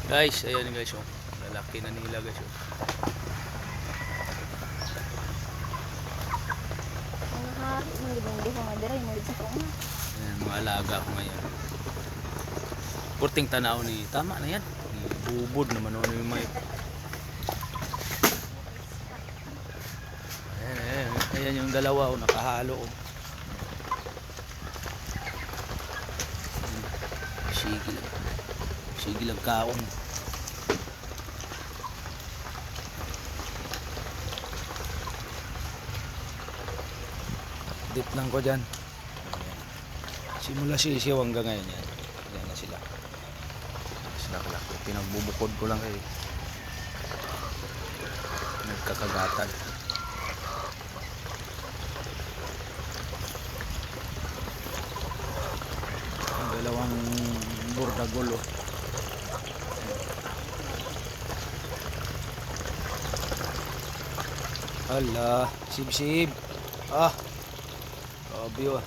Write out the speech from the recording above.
Guys, ayan guys, oh. Lalaki na nila guys, oh. Ang hari, manggibong-di ko nga dira, yung mga ko nga. Ayan, mga alaga ko ngayon. Kurting tanaw ni, tama na yan. Bubod naman ano yung may. Ayan, ayan yung dalawa, oh, nakahalo, oh. Sige lang kaon. Dip lang ko dyan. Simula sisiyaw hanggang ngayon yan. Yan na sila. Sila kalaki. Pinagbubukod ko lang kayo. Nagkakagatan. Ang dalawang bordagol, oh. Hala, sib-sib. Ah, grabe, oh.